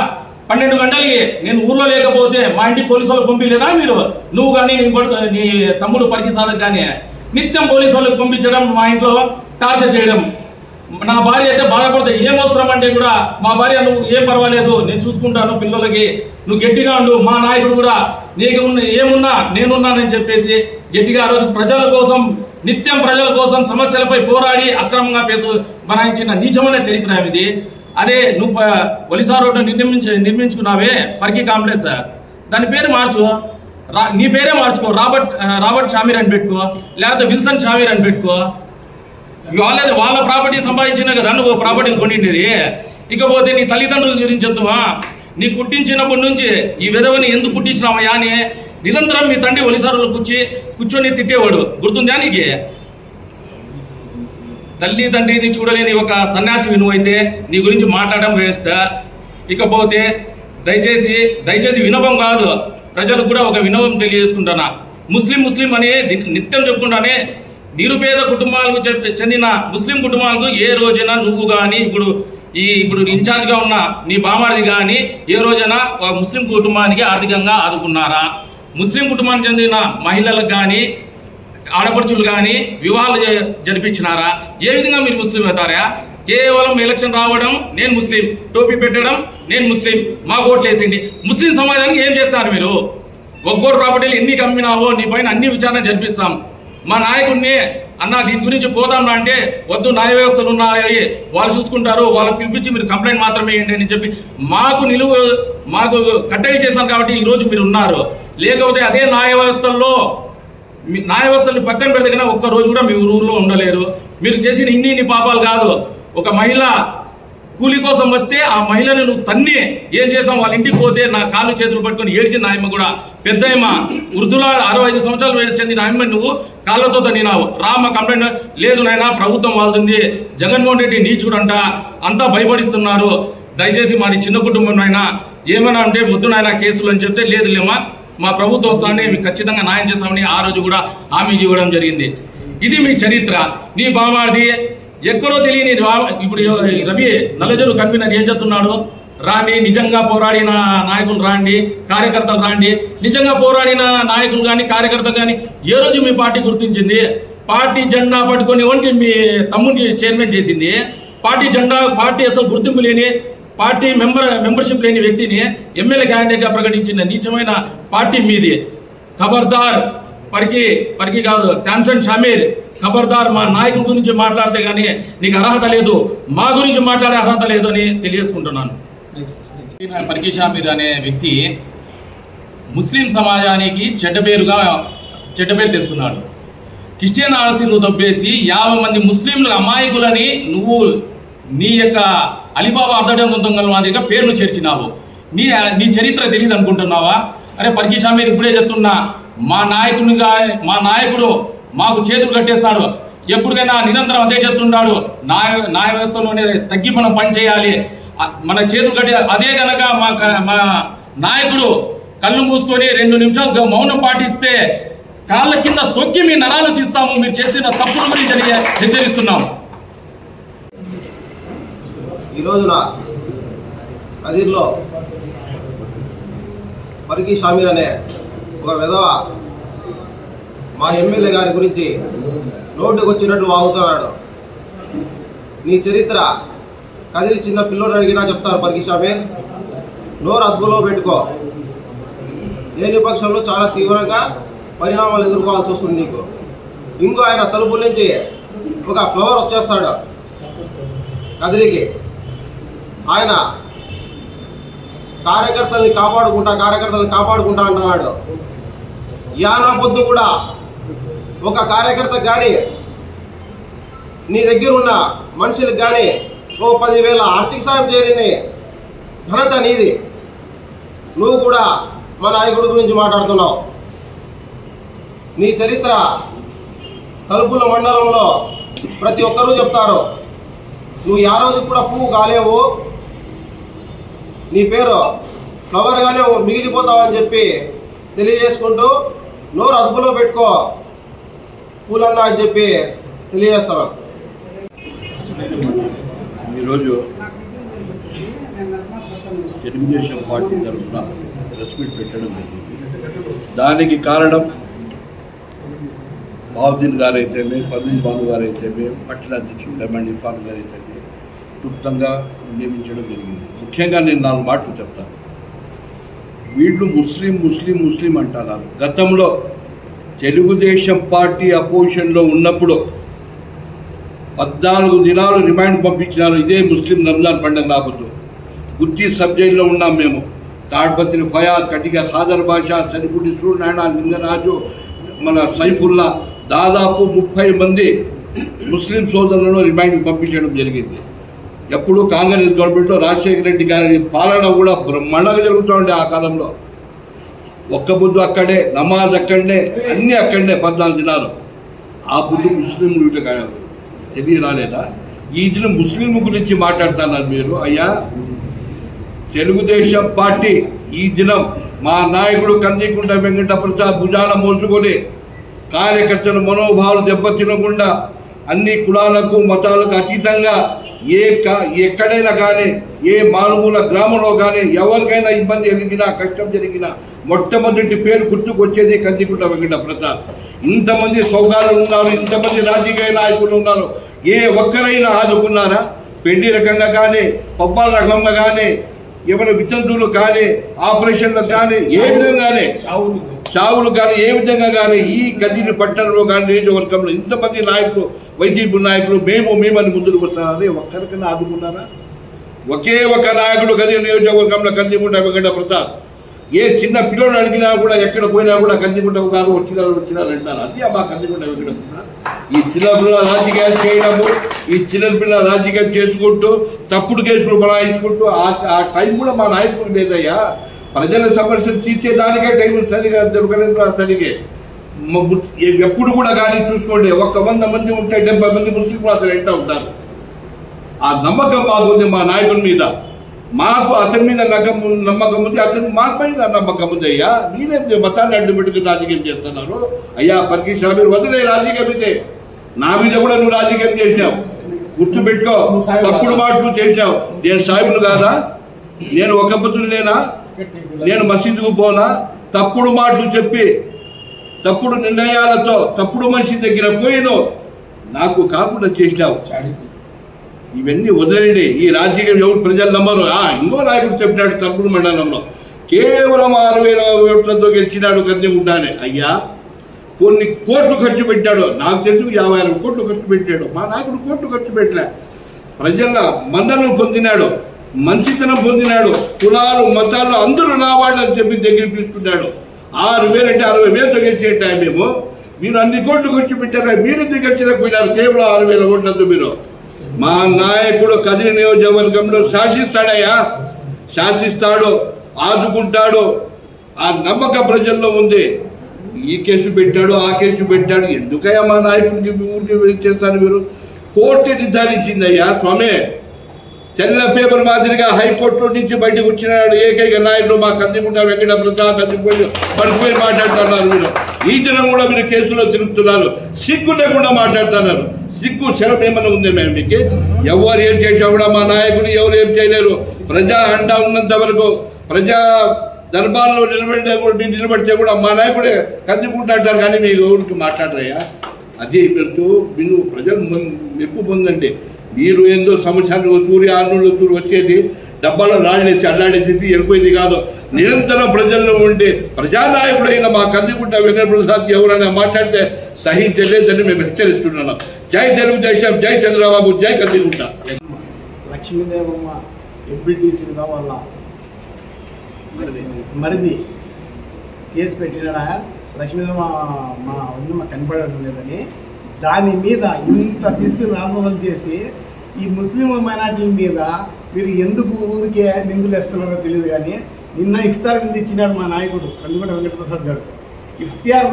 12 గంటలకి నేను ఊర్లో లేకపోతే మా ఇంటికి పోలీసు వాళ్ళకి పంపించలేదా మీరు? నువ్వు కానీ నీ తమ్ముడు పరికి సాధకు కానీ నిత్యం పోలీసు వాళ్ళకి పంపించడం, మా ఇంట్లో టార్చర్ చేయడం. నా భార్య అయితే బాధపడతా. ఏం అవసరం అంటే కూడా మా భార్య నువ్వు ఏం పర్వాలేదు నేను చూసుకుంటాను పిల్లలకి, నువ్వు గట్టిగా ఉండు, మా నాయకుడు కూడా నీకు ఏమున్నా నేనున్నానని చెప్పేసి గట్టిగా ఆ రోజు ప్రజల కోసం నిత్యం ప్రజల కోసం సమస్యలపై పోరాడి అక్రమంగా పేసు బనాయించిన నీచమైన చరిత్ర ఇది. అదే నువ్వు ఒలిసా రోడ్డు నిర్మించుకున్నావే పరికి కాంప్లెక్స్, దాని పేరు మార్చు, నీ పేరే మార్చుకో. రాబర్ట్ షామీర్ అని పెట్టుకో, లేకపోతే విల్సన్ షామీర్ అని పెట్టుకో. వాళ్ళ ప్రాపర్టీ సంపాదించినా కదా నువ్వు ప్రాపర్టీని కొనిండేది. ఇకపోతే నీ తల్లిదండ్రుల గురించి చెప్తావా? నీ పుట్టించినప్పటి నుంచి ఈ విధవని ఎందుకు పుట్టించినావయ్యా అని నిరంతరం మీ తండ్రి ఒలిసారులో కూర్చొని తిట్టేవాడు. గుర్తుందా నీకు? తల్లి తండ్రిని చూడలేని ఒక సన్యాసి నువ్వైతే నీ గురించి మాట్లాడడం వేస్ట్. ఇకపోతే దయచేసి వినవం కాదు, ప్రజలకు కూడా ఒక వినవం తెలియజేసుకుంటున్నా. ముస్లిం అని నిత్యం చెప్పుకుంటానే నిరుపేద కుటుంబాలకు చెందిన ముస్లిం కుటుంబాలకు ఏ రోజైనా నువ్వు కానీ ఇప్పుడు ఇన్ఛార్జ్ గా ఉన్న నీ బామారిది కానీ ఏ రోజైనా ముస్లిం కుటుంబానికి ఆర్థికంగా ఆదుకున్నారా? ముస్లిం కుటుంబానికి చెందిన మహిళలకు కానీ ఆడపడుచులు కానీ వివాహాలు జరిపించినారా? ఏ విధంగా మీరు ముస్లిం అవుతారా? కేవలం ఎలక్షన్ రావడం నేను ముస్లిం, టోపీ పెట్టడం నేను ముస్లిం, మా ఓట్లు వేసింది. ముస్లిం సమాజానికి ఏం చేస్తారు మీరు? ఒక్కోటి ప్రాపర్టీలు ఎన్ని కమ్మినావో నీ పైన అన్ని విచారణ జరిపిస్తాం. మా నాయకుడిని అన్న దీని గురించి పోదాం అంటే వద్దు, న్యాయ వ్యవస్థలు ఉన్నాయి వాళ్ళు చూసుకుంటారు, వాళ్ళకి పిలిపించి మీరు కంప్లైంట్ మాత్రమే ఏంటి అని చెప్పి మాకు కట్టడి చేశారు. కాబట్టి ఈ రోజు మీరు ఉన్నారు. లేకపోతే అదే న్యాయ వ్యవస్థల్ని పక్కన పెడితే కన్నా ఒక్క రోజు కూడా మీ ఊళ్ళో ఉండలేరు. మీరు చేసిన ఇన్ని పాపాలు కాదు. ఒక మహిళ కూలి కోసం వస్తే ఆ మహిళను నువ్వు తన్ని ఏం చేసావు? వాళ్ళ ఇంటికి పోతే నా కాళ్ళు చేతులు పట్టుకొని ఏడ్చిన ఆయమ్మ కూడా పెద్దయమ్మ వృద్ధుల 65 సంవత్సరాలు చెందిన ఆయమ్మ నువ్వు కాళ్ళతో తన్నినావు. రామ కంప్లైంట్ లేదు నాయన, ప్రభుత్వం వాళ్తుంది, జగన్మోహన్ రెడ్డి నీచుడంట, అంతా భయపడిస్తున్నారు, దయచేసి మాది చిన్న కుటుంబం నాయన, ఏమైనా అంటే వద్దు నాయన కేసులు అని చెప్తే లేదులేమా మా ప్రభుత్వం వస్తానే మీకు ఖచ్చితంగా న్యాయం చేస్తామని ఆ రోజు కూడా హామీ ఇవ్వడం జరిగింది. ఇది మీ చరిత్ర. నీ బామార్ది ఎక్కడో తెలియని ఇప్పుడు రవి నల్లజరు కన్వీనర్ ఏం చెప్తున్నాడు? రాండి, నిజంగా పోరాడిన నాయకులు రాండి, కార్యకర్తలు రాండి. నిజంగా పోరాడిన నాయకులు కానీ కార్యకర్తలు కానీ ఏ రోజు మీ పార్టీ గుర్తించింది? పార్టీ జెండా పట్టుకొని వానికి మీ తమ్ముడిని చైర్మన్ చేసింది. పార్టీ అసలు గుర్తింపు లేని పార్టీ మెంబర్షిప్ లేని వ్యక్తిని ఎమ్మెల్యే క్యాండిడేట్ గా ప్రకటించిన నీచమైన పార్టీ మీది. ఖబర్దార్, పరికి కాదు శాంసన్ షమీర్, ఖబర్దార్ మా నాయకుల గురించి మాట్లాడితే గానీ నీకు అర్హత లేదు, మా గురించి మాట్లాడే అర్హత లేదు అని తెలియజేసుకుంటున్నాను. పరికి షమీర్ అనే వ్యక్తి ముస్లిం సమాజానికి చెడ్డ పేరు తెస్తున్నాడు. క్రిస్టియన్ ఆర్సీలు దొబ్బేసి 50 మంది ముస్లింల అమాయకులని నువ్వు నీ యొక్క అలీబాబా అర్ధడంగల మాదిరిగా పేర్లు చేర్చినావు. నీ చరిత్ర తెలియదు అనుకుంటున్నావా? అరే పరికి షమీర్ ఇప్పుడే చెప్తున్నా, మా నాయకుడు మాకు చేతులు కట్టేస్తాడు, ఎప్పటికైనా నిరంతరం అదే చెప్తున్నాడు, న్యాయ వ్యవస్థలోనే తగ్గి మనం పని చేయాలి, మన చేతులు కట్టే అదే కనుక మా నాయకుడు కళ్ళు మూసుకొని 2 నిమిషాలు మౌనం పాటిస్తే కాళ్ళ కింద తొక్కి మీ నరాలు తీస్తాము, మీరు చేసిన తప్పుల గురించి హెచ్చరిస్తున్నాము. ఈ రోజున కదిర్లో పరికి షమీర్ అనే ఒక విధవ మా ఎమ్మెల్యే గారి గురించి నోటుకు వచ్చినట్లు వాగుతున్నాడు. నీ చరిత్ర కదిరి చిన్న పిల్లోని అడిగినా చెప్తారు పరికి షమీర్. నోరు అదుపులో పెట్టుకో, లేని పక్షంలో చాలా తీవ్రంగా పరిణామాలు ఎదుర్కోవాల్సి వస్తుంది నీకు. ఇంకో ఆయన తలుపుల నుంచి ఒక ఫ్లవర్ వచ్చేస్తాడు కదిరికి. ఆయన కార్యకర్తల్ని కాపాడుకుంటా అంటున్నాడు. యానా పొద్దు కూడా ఒక కార్యకర్తకు కానీ నీ దగ్గర ఉన్న మనుషులకు కానీ ఓ 10,000 ఆర్థిక సాయం చేయని ఘనత నీది. నువ్వు కూడా మా నాయకుడి గురించి మాట్లాడుతున్నావు. నీ చరిత్ర తలుపుల మండలంలో ప్రతి ఒక్కరూ చెప్తారు. నువ్వు ఆ రోజు కూడా పువ్వు కాలేవు, నీ పేరు ఫ్లవర్గానే మిగిలిపోతావని చెప్పి తెలియజేసుకుంటూ నోరు అదుపులో పెట్టుకో పూలన్నా అని చెప్పి తెలియజేస్తాను. ఈరోజు తెలుగుదేశం పార్టీ తరఫున ప్రెస్ మీట్ పెట్టడం జరిగింది. దానికి కారణం బావుద్దీన్ గారు అయితేనే, పర్వీన్ బాబు గారు అయితేనే, పట్టణ అధ్యక్షుడు లెమన్ ఇర్ఫాన్ గారు అయితేనే క్లుప్తంగా నియమించడం జరిగింది. ముఖ్యంగా నేను 4 మాటలు చెప్తాను. వీళ్ళు ముస్లిం అంటున్నారు. గతంలో తెలుగుదేశం పార్టీ అపోజిషన్లో ఉన్నప్పుడు 14 దినాలు రిమాండ్ పంపించినారు. ఇదే ముస్లిం రంజాన్ పండుగ రాబోతు. గుత్తి సబ్ జైల్లో ఉన్నాం మేము. తాడ్పత్రి ఫయాద్, కటిక ఖాదర్ బాషా, సరిపుడి సూర్యనారాయణ, లింగరాజు, మన సైఫుల్లా, దాదాపు 30 మంది ముస్లిం సోదరులను రిమాండ్ పంపించడం జరిగింది. ఎప్పుడు కాంగ్రెస్ గవర్నమెంట్లో రాజశేఖర రెడ్డి గారి పాలన కూడా బ్రహ్మాండంగా జరుగుతూ ఉండే. ఆ కాలంలో ఒక్క బుద్ధు అక్కడే, నమాజ్ అక్కడనే, అన్నీ అక్కడనే 14 దినాలు. ఆ బుద్ధు ముస్లింలు తెలియరాలేదా? ఈ దినం ముస్లిం గురించి మాట్లాడుతున్నారు మీరు. అయ్యా, తెలుగుదేశం పార్టీ ఈ దినం మా నాయకుడు కందికుంట వెంకట ప్రసాద్ భుజాన మోసుకొని కార్యకర్తల మనోభావాలు దెబ్బతినకుండా అన్ని కులాలకు మతాలకు అతీతంగా ఎక్కడైనా కానీ ఏ మారుమూల గ్రామంలో కానీ ఎవరికైనా ఇబ్బంది జరిగినా కష్టం జరిగినా మొట్టమొదటి పేరు గుర్తుకొచ్చేది కందికుంట వెంకట ప్రసాద్. ఇంతమంది సౌగాలు ఉన్నారు, ఇంతమంది రాజకీయ నాయకులు ఉన్నారు, ఏ ఒక్కరైనా ఆదుకున్నారా? పెళ్లి రకంగా కానీ, పబ్బాల రకంగా కానీ, ఏమైనా వితంతువులు కానీ, ఆపరేషన్లు కానీ, ఏ విధంగానే చావులు కానీ ఏ విధంగా కానీ ఈ కదిరి పట్టణంలో కానీ నియోజకవర్గంలో ఇంతమంది నాయకులు, వైసీపీ నాయకులు మేమని ముందుకు వస్తున్నారని ఒక్కరికైనా ఆదుకున్నారా? ఒకే ఒక నాయకుడు కదిరి నియోజకవర్గంలో కందికుంట వెంకట ప్రసాద్. ఏ చిన్న పిల్లలు అడిగినా కూడా ఎక్కడ పోయినా కూడా కందికుంట గారు వచ్చినారు అంటారు. అది మా కందికుంట వెంకట ప్రసాద్. ఈ చిన్న పిల్లల రాజకీయాలు చేయడము, ఈ చిన్న పిల్లల రాజకీయం చేసుకుంటూ తప్పుడు కేసులు బనాయించుకుంటూ ఆ టైం కూడా మా నాయకుడు లేదయ్యా. ప్రజల సమస్యలు తీర్చేదానికే టైం సరిగా దొరకలేదు. అతడికి ఎప్పుడు కూడా కానీ చూసుకోండి, 100 మంది ఉంటే 70 మంది ముస్లింలు అతను ఎంట ఉంటారు. ఆ నమ్మకం మాకుంది మా నాయకుడి మీద. మాకు అతని మీద నమ్మకం ఉంది, అతను మా పైన నమ్మకం ఉంది. అయ్యా, మీరేంటి మతాన్ని అడ్డు పెట్టుకుని రాజకీయం చేస్తున్నారు? అయ్యా పర్కీష్ మీరు వదిలే రాజకీయం అయితే. నా మీద కూడా నువ్వు రాజకీయం చేసినావు, గుర్తుపెట్టుకో. తప్పుడు మాటలు చేసినావు. నేను సాయిబులు కాదా? నేను ఒక బుద్ధులేనా? నేను మసీదుకు పోనా? తప్పుడు మాటలు చెప్పి తప్పుడు నిర్ణయాలతో తప్పుడు మనిషి దగ్గర పోయినో నాకు కాకుండా చేసినావు. ఇవన్నీ వదిలేయండి. ఈ రాజకీయం ఎవరు ప్రజలు నమ్మరు. ఇంకో నాయకుడు చెప్పినాడు తప్పుడు మండలంలో కేవలం 6,000 ఓట్లతో గెలిచినాడు కందికుంటానే. అయ్యా, కొన్ని కోట్లు ఖర్చు పెట్టాడు. నాకు తెలిసి 50,000 కోట్లు ఖర్చు పెట్టాడు. మా నాయకుడు కోట్లు ఖర్చు పెట్టలే. ప్రజల మన్నను పొందినాడు, మంచితనం పొందినాడు. కులాలు మతాలు అందరూ నా వాళ్ళని చెప్పి దగ్గర తీసుకున్నాడు. 6,000 అంటే 60,000తో గెలిచేట మేము. మీరు అన్ని కోట్లు ఖర్చు పెట్టారా? మీరు గెలిచలేకపోయినారు కేవలం 6,000 ఓట్లతో. మీరు మా నాయకుడు కదిరి నియోజకవర్గంలో శాసిస్తాడయ్యా, శాసిస్తాడు, ఆదుకుంటాడు. ఆ నమ్మకం ప్రజల్లో ఉంది. ఈ కేసు పెట్టాడు, ఆ కేసు పెట్టాడు. ఎందుకయ్యా మా నాయకుడికి ఊరికి చేస్తారు మీరు? కోర్టు నిర్ధారించిందయ్యా స్వామి. తెల్ల పేపర్ మాదిరిగా హైకోర్టులో నుంచి బయటకు వచ్చినాడు ఏకైక నాయకుడు మా కందికుంట వెంకట ప్రసాద్. పడిపోయి మాట్లాడుతున్నారు మీరు. ఈ దినం కూడా మీరు కేసులో తిరుగుతున్నారు, సిగ్గు లేకుండా మాట్లాడుతున్నారు. సిగ్గు శరం ఏమన్నా ఉంది మేము మీకు? ఎవరు ఏం చేసినా కూడా మా నాయకుడు ఎవరు ఏం చేయలేరు. ప్రజా అండా ఉన్నంత వరకు, ప్రజా దర్బార్లో నిలబడితే కూడా మా నాయకుడే కందికుంటా అంటారు, కానీ మీరు ఎవరికి మాట్లాడరయ్యా. అదే పెడుతూ మీరు ప్రజలు మెప్పు పొందండి. మీరు ఏందో సంవత్సరాలు తూరి 6 నెలలు తూరి వచ్చేది డబ్బాలో రాళ్ళేసి అల్లాడేసేది వెళ్ళిపోయేది కాదు. నిరంతరం ప్రజల్లో ఉండి ప్రజానాయకుడైన మా కందికుంట వెంకట ప్రసాద్ ఎవరైనా మాట్లాడితే సహించలేదని మేము హెచ్చరిస్తున్నాం. జై తెలుగుదేశం, జై చంద్రబాబు, జై కందికుంట. లక్ష్మీదేవమ్మ ఎంపీటీసీగా వాళ్ళ మరిది కేసు పెట్టినాడా? లక్ష్మీదేవమ్మ మా వదిన కనపడడం లేదని దాని మీద ఇంత తీసుకుని ఆందోళన చేసి ఈ ముస్లిం మైనార్టీల మీద మీరు ఎందుకు ఊరికే నిందులు వేస్తున్నారో తెలియదు. కానీ నిన్న ఇఫ్తార్ విందు ఇచ్చినాడు మా నాయకుడు కందికుంట వెంకటప్రసాద్ గారు. ఇఫ్తార్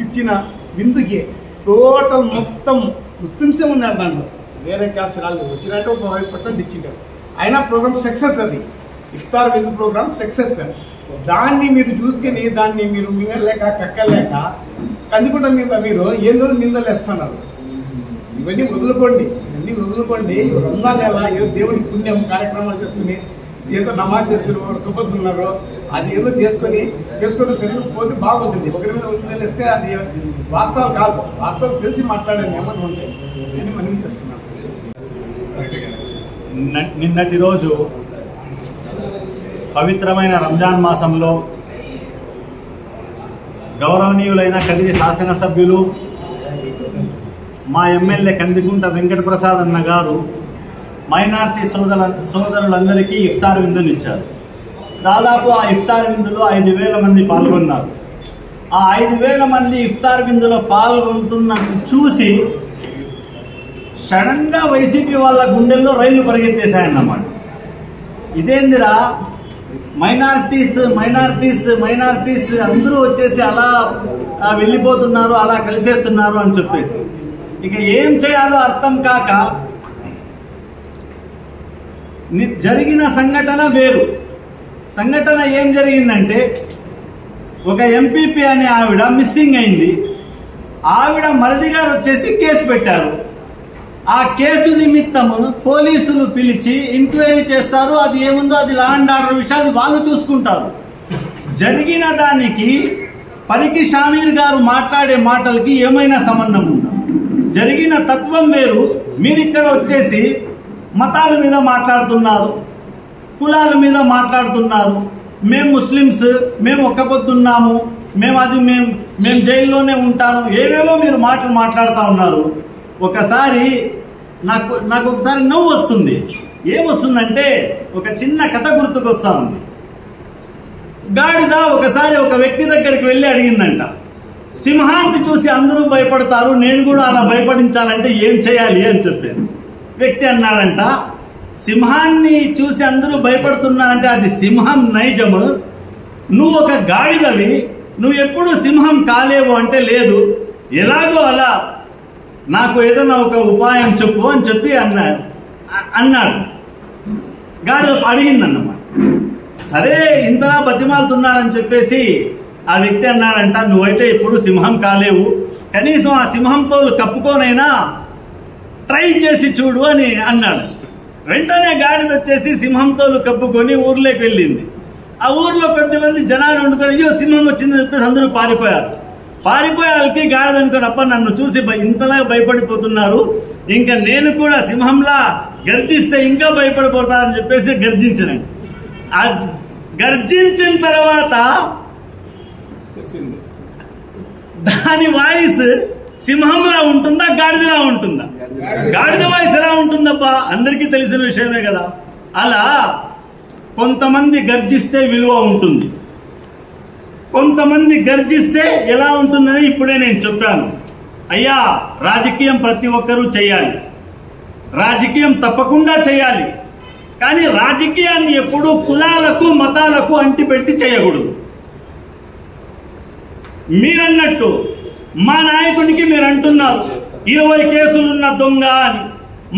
ఇచ్చిన విందుకి టోటల్ మొత్తం ముస్లిమ్సే ఉన్నారు. దాంట్లో వేరే క్యాస్ట్ రాలేదు. వచ్చినట్టు ఒక 5% ఇచ్చింటారు. అయినా ప్రోగ్రామ్ సక్సెస్. అది ఇఫ్తార్ విందు ప్రోగ్రామ్ సక్సెస్. దాన్ని మీరు చూసుకుని దాన్ని మీరు మింగలేక కక్కలేక కందికుంట మీద మీరు ఏదో నిందలు వేస్తున్నారు. ఇవన్నీ వదులుకోండి. రంజాన్ నెల ఏదో దేవుని పుణ్యం కార్యక్రమాలు చేసుకుని ఏదో నమాజ్ చేసుకుని తుబ్బతున్నారు. అది ఏదో చేసుకొని సరిపోతే బాగుంటుంది. ఒకరి మీద నిందలు వేస్తే అది వాస్తవం కాదు. వాస్తవం తెలిసి మాట్లాడని ఏమన్నా ఉంటాయి అని మనం చేస్తున్నాం. నిన్నటి రోజు పవిత్రమైన రంజాన్ మాసంలో గౌరవనీయులైన కదిరి శాసనసభ్యులు మా ఎమ్మెల్యే కందికుంట వెంకట ప్రసాద్ అన్న గారు మైనార్టీ సోదరులందరికీ ఇఫ్తార్ విందులు ఇచ్చారు. దాదాపు ఆ ఇఫ్తార్ విందులో 5,000 మంది పాల్గొన్నారు. ఆ 5,000 మంది ఇఫ్తార్ విందులో పాల్గొంటున్నట్టు చూసి సడన్గా వైసీపీ వాళ్ళ గుండెల్లో రైళ్లు పరిగెత్తేశాయన్నమాట. ఇదేందిరా, మైనార్టీస్ అందరూ వచ్చేసి అలా వెళ్ళిపోతున్నారు, అలా కలిసేస్తున్నారు అని చెప్పేసి ఇక ఏం చేయాలో అర్థం కాక జరిగిన సంఘటన వేరు. సంఘటన ఏం జరిగిందంటే, ఒక ఎంపీపీ అనే ఆవిడ మిస్సింగ్ అయింది. ఆవిడ మరిది గారు వచ్చేసి కేసు పెట్టారు. ఆ కేసు నిమిత్తము పోలీసులు పిలిచి ఎంక్వైరీ చేస్తారు. అది ఏముందో అది లా అండ్ ఆర్డర్ విషయాలు వాళ్ళు చూసుకుంటారు. జరిగిన దానికి పనికి షామీర్ గారు మాట్లాడే మాటలకి ఏమైనా సంబంధం ఉందా? జరిగిన తత్వం వేరు. మీరు ఇక్కడ వచ్చేసి మతాల మీద మాట్లాడుతున్నారు, కులాల మీద మాట్లాడుతున్నారు. మేము ముస్లిమ్స్, మేము ఒక్క పొద్దున్నాము, మేము జైల్లోనే ఉంటాము, ఏవేవో మీరు మాట్లాడుతూ ఉన్నారు. ఒకసారి నాకు ఒకసారి నవ్వు వస్తుంది. ఏమొస్తుందంటే, ఒక చిన్న కథ గుర్తుకొస్తా ఉంది. గాడిద ఒకసారి ఒక వ్యక్తి దగ్గరికి వెళ్ళి అడిగిందంట, సింహాన్ని చూసి అందరూ భయపడతారు, నేను కూడా అలా భయపడించాలంటే ఏం చేయాలి అని చెప్పేసి. వ్యక్తి అన్నాడంట, సింహాన్ని చూసి అందరూ భయపడుతున్నారంటే అది సింహం నైజము, నువ్వు ఒక గాడిదవి, నువ్వు ఎప్పుడు సింహం కాలేవు అంటే లేదు, ఎలాగో అలా నాకు ఏదైనా ఒక ఉపాయం చెప్పు అని చెప్పి అన్నాడు. గాడిద అడిగిందన్నమాట. సరే ఇంతలా బతిమాలుతున్నాడని చెప్పేసి ఆ వ్యక్తి అన్నాడంట, నువ్వైతే ఎప్పుడు సింహం కాలేవు, కనీసం ఆ సింహంతో కప్పుకోనైనా ట్రై చేసి చూడు అని అన్నాడు. వెంటనే గాడిద వచ్చేసి సింహంతోలు కప్పుకొని ఊర్లోకి వెళ్ళింది. ఆ ఊర్లో కొద్దిమంది జనాలు వండుకొని అయ్యో సింహం వచ్చిందని చెప్పేసి అందరూ పారిపోయారు. పారిపోయాలకి గాడిద అనుకుని, అప్ప నన్ను చూసి ఇంతలా భయపడిపోతున్నారు, ఇంకా నేను కూడా సింహంలా గర్జిస్తే ఇంకా భయపడిపోతారని చెప్పేసి గర్జించాను. ఆ గర్జించిన తర్వాత దాని వాయిస్ సింహంలా ఉంటుందా గాడిదలా ఉంటుందా? గాడిద వాయిస్ ఎలా ఉంటుందబ్బా, అందరికీ తెలిసిన విషయమే కదా. అలా కొంతమంది గర్జిస్తే విలువ ఉంటుంది, కొంతమంది గర్జిస్తే ఎలా ఉంటుందని ఇప్పుడే నేను చెప్పాను. అయ్యా, రాజకీయం ప్రతి ఒక్కరూ చేయాలి, రాజకీయం తప్పకుండా చేయాలి. కానీ రాజకీయాన్ని ఎప్పుడూ కులాలకు మతాలకు అంటిపెట్టి చేయకూడదు. మీరన్నట్టు మా నాయకునికి మీరు అంటున్నారు 20 కేసులున్న దొంగ అని,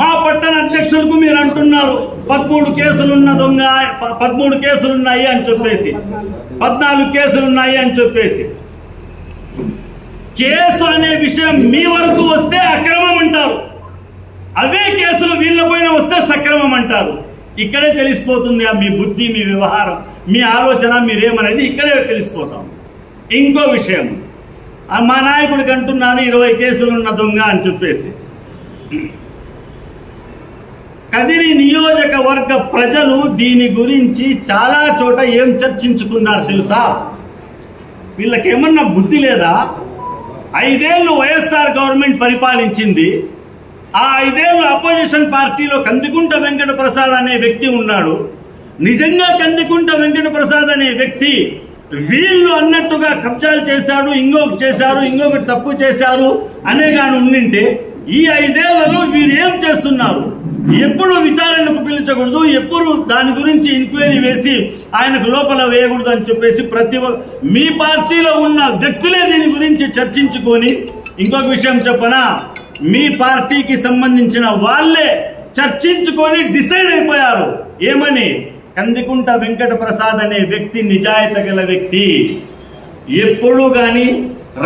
మా పట్టణ అధ్యక్షులకు మీరు అంటున్నారు 13 కేసులున్న దొంగ, 13 కేసులున్నాయి అని చెప్పేసి, 14 కేసులున్నాయి అని చెప్పేసి. కేసు అనే విషయం మీ వరకు వస్తే అక్రమం అంటారు, అవే కేసులు వీళ్ళ పైన వస్తే సక్రమం అంటారు. ఇక్కడే తెలిసిపోతుంది మీ బుద్ధి, మీ వ్యవహారం, మీ ఆలోచన, మీరేమనేది ఇక్కడే తెలిసిపోతాం. ఇంకో విషయం, మా నాయకుడికి అంటున్నాను 20 కేసులున్న దొంగ అని చెప్పేసి. కదిరి నియోజకవర్గ ప్రజలు దీని గురించి చాలా చోట ఏం చర్చించుకున్నారు తెలుసా? వీళ్ళకేమన్నా బుద్ధి లేదా? 5 ఏళ్ళు వైఎస్ఆర్ గవర్నమెంట్ పరిపాలించింది. ఆ 5 ఏళ్ళు అపోజిషన్ పార్టీలో కందికుంట వెంకట ప్రసాద్ అనే వ్యక్తి ఉన్నాడు. నిజంగా కందికుంట వెంకట ప్రసాద్ అనే వ్యక్తి వీళ్ళు అన్నట్టుగా కబ్జాలు చేశాడు, ఇంకొకటి చేశారు, ఇంకొకటి తప్పు చేశారు అనే కానీ ఉండింటే ఈ 5 ఏళ్లలో వీరు ఏం చేస్తున్నారు? ఎప్పుడు విచారణకు పిలిచకూడదు, ఎప్పుడు దాని గురించి ఎంక్వైరీ వేసి ఆయనకు లోపల వేయకూడదు అని చెప్పేసి ప్రతి మీ పార్టీలో ఉన్న వ్యక్తులే దీని గురించి చర్చించుకొని, ఇంకొక విషయం చెప్పనా, మీ పార్టీకి సంబంధించిన వాళ్ళే చర్చించుకొని డిసైడ్ అయిపోయారు. ఏమని? కందికుంట వెంకట ప్రసాద్ అనే వ్యక్తి నిజాయితీ గల వ్యక్తి, ఎప్పుడు కానీ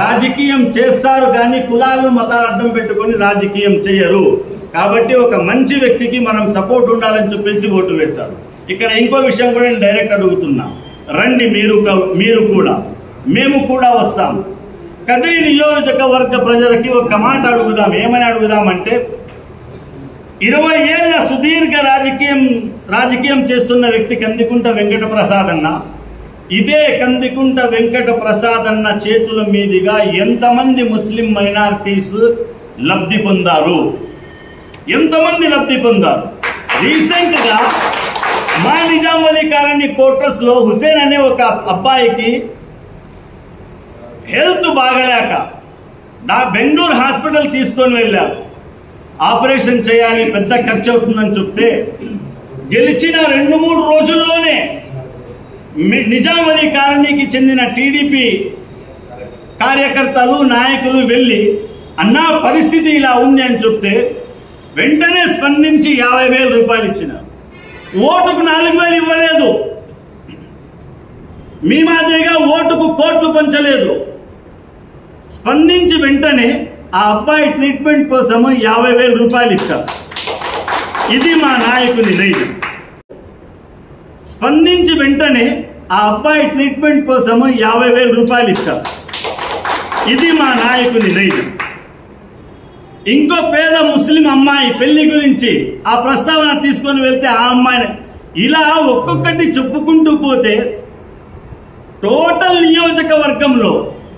రాజకీయం చేస్తారు కానీ కులాలను మతాలు అడ్డం పెట్టుకొని రాజకీయం చేయరు. కాబట్టి ఒక మంచి వ్యక్తికి మనం సపోర్ట్ ఉండాలని చెప్పేసి ఓటు వేశారు. ఇక్కడ ఇంకో విషయం కూడా నేను డైరెక్ట్ అడుగుతున్నా, రండి మీరు కూడా, మేము కూడా వస్తాం. కదిరి నియోజకవర్గ ప్రజలకి ఒక మాట అడుగుదాం. ఏమని అడుగుదామంటే, 20 ఏళ్ల సుదీర్ఘ రాజకీయం చేస్తున్న వ్యక్తి కందికుంట వెంకట ప్రసాద్ అన్న, ఇదే కందికుంట వెంకట ప్రసాద్ అన్న చేతుల మీదుగా ఎంతమంది ముస్లిం మైనారిటీస్ లబ్ధి పొందారు? ఎంతమంది లబ్ధి పొందారు? రీసెంట్ గా మా నిజాం వలీ కాలనీ కోటర్స్ లో హుసేన్ అనే ఒక అబ్బాయికి హెల్త్ బాగలేక బెంగళూరు హాస్పిటల్ తీసుకొని వెళ్ళారు. ఆపరేషన్ చేయాలి, పెద్ద ఖర్చు అవుతుందని చెప్తే గెలిచిన 2-3 రోజుల్లోనే నిజాం వలీ కాలనీకి చెందిన టీడీపీ కార్యకర్తలు నాయకులు వెళ్ళి అన్నా పరిస్థితి ఇలా ఉంది అని చెప్తే వెంటనే స్పందించి 50,000 రూపాయలు ఇచ్చినారు. ఓటుకు 4,000 ఇవ్వలేదు. మీ మాదిరిగా ఓటుకు కోట్లు పంచలేదు. స్పందించి వెంటనే ఆ అబ్బాయి ట్రీట్మెంట్ కోసము 50,000 రూపాయలు ఇచ్చారు. ఇది మా నాయకుని నైజం. స్పందించి వెంటనే ఆ అబ్బాయి ట్రీట్మెంట్ కోసము 50,000 రూపాయలు ఇచ్చారు. ఇది మా నాయకుని నైజం. ఇంకో పేద ముస్లిం అమ్మాయి పెళ్లి గురించి ఆ ప్రస్తావన తీసుకొని వెళ్తే ఆ అమ్మాయిని ఇలా ఒక్కొక్కటి చెప్పుకుంటూ పోతే టోటల్ నియోజకవర్గంలో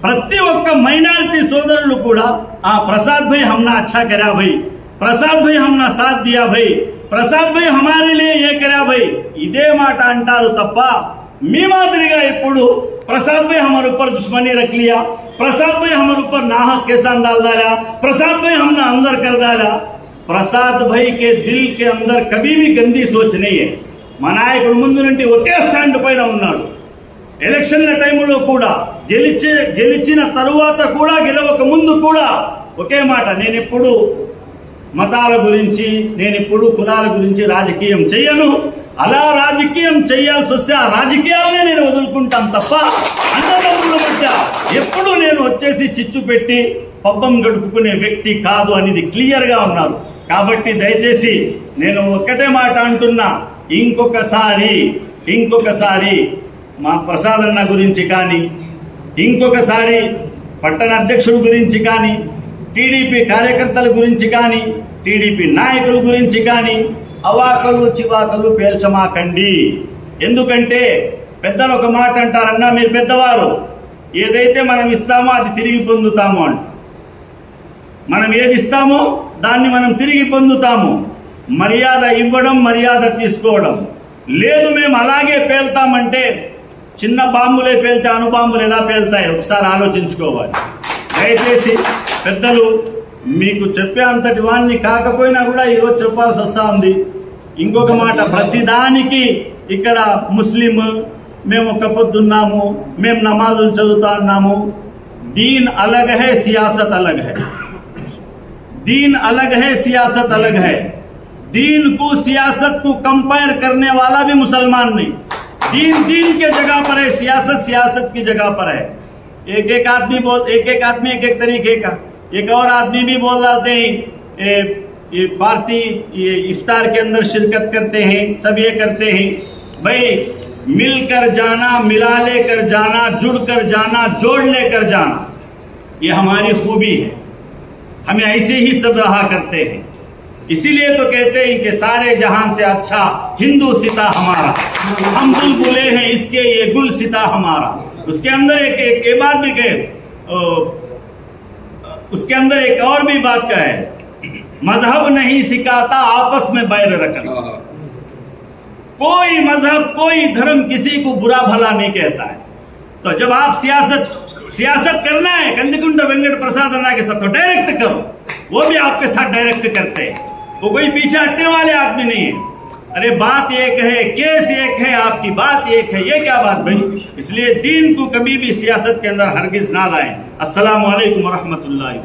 ప్రతి ఒక్క మైనారిటీ సోదరులు కూడా ఆ ప్రసాద్ భాయ్ హమ్నా అచ్చా కరా భాయ్, ప్రసాద్ భాయ్ హమ్నా సాథ్ దియా భాయ్, ప్రసాద్ భాయ్ హమారే లియే ఏ కరా భాయ్, ఇదే మాట అంటారు తప్ప మీ మాదిరిగా ఎప్పుడు प्रसाद भाई हमारे ऊपर दुश्मनी रख लिया, प्रसाद भाई हमारे ऊपर नाहक केसान डाल डाला, प्रसाद भाई हमने अंदर कर डाला. प्रसाद भाई के दिल के अंदर कभी भी गंदी सोच नहीं है. మా నాయకుడు ముందు నుండి ఒకే స్టాండ్ పైన ఉన్నాడు. ఎలక్షన్ల టైంలో కూడా గెలిచిన తరువాత కూడా గెలవక ముందు కూడా ఒకే మాట, నేను ఎప్పుడు మతాల గురించి, నేను ఎప్పుడు కులాల గురించి రాజకీయం చెయ్యను. అలా రాజకీయం చేయాల్సి వస్తే ఆ రాజకీయాలనే నేను వదులుకుంటాను తప్ప అన్నదమ్ముల మధ్య ఎప్పుడు నేను వచ్చేసి చిచ్చు పెట్టి పబ్బం గడుపుకునే వ్యక్తి కాదు అనేది క్లియర్ గా ఉన్నారు. కాబట్టి దయచేసి నేను ఒక్కటే మాట అంటున్నా, ఇంకొకసారి మా ప్రసాద్ అన్న గురించి కానీ, ఇంకొకసారి పట్టణ అధ్యక్షుడి గురించి కానీ, టీడీపీ కార్యకర్తల గురించి కానీ, టీడీపీ నాయకుల గురించి కానీ అవాకలు చివాకలు పేల్చమాకండి. ఎందుకంటే పెద్దలు ఒక మాట అంటారన్నా, మీరు పెద్దవారు, ఏదైతే మనం ఇస్తామో అది తిరిగి పొందుతాము అంట. మనం ఏది ఇస్తామో దాన్ని మనం తిరిగి పొందుతాము. మర్యాద ఇవ్వడం, మర్యాద తీసుకోవడం లేదు. మేము అలాగే పేల్తామంటే చిన్న బాంబులే పేల్తే అణుబాంబులు ఎలా పేల్తాయి ఒకసారి ఆలోచించుకోవాలి. దయచేసి పెద్దలు మీకు చెప్పే అంతటి వాడిని కాకపోయినా కూడా ఈరోజు చెప్పాల్సి వస్తా ఉంది. ఇంకొక మాట, ప్రతిదానికి ఇక్కడ ముస్లిం, మేము ఒక్క పొద్దున్నాము, మేము నమాజులు చదువుతా ఉన్నాము. दीन अलग है, सियासत अलग है. दीन अलग है, सियासत अलग है. दीन को सियासत को कंपेयर करने वाला भी मुसलमान नहीं. दीन दीन के जगह पर है, सियासत सियासत की जगह पर है. एक एक आदमी एक एक तरीके का, एक और आदमी भी बोल जाते हैं ये पार्टी ये इफ्तार के अंदर शिरकत करते हैं, सब ये करते हैं. भाई मिलकर जाना, मिला लेकर जाना, जुड़ कर जाना, जोड़ लेकर जाना, ये हमारी खूबी है. हमें ऐसे ही सब रहा करते हैं. इसीलिए तो कहते हैं कि सारे जहां से अच्छा हिंदू सिता हमारा, हम बुलबुले हैं इसके ये गुल सिता हमारा. उसके अंदर एक बात भी कहे, उसके अंदर एक और भी बात का है, मजहब नहीं सिखाता आपस में बैर रखना. कोई मजहब कोई धर्म किसी को बुरा भला नहीं कहता है. तो जब आप सियासत करना है कंदिकुंट वेंकट प्रसाद अन्ना के साथ तो डायरेक्ट करो, वो भी आपके साथ डायरेक्ट करते हैं. वो कोई पीछे हटने वाले आदमी नहीं है. अरे बात एक है, केस एक है, आपकी बात एक है, ये क्या बात भाई. इसलिए दीन को कभी भी सियासत के अंदर हरगिज ना लाएं. अस्सलाम वालेकुम व रहमतुल्लाहि.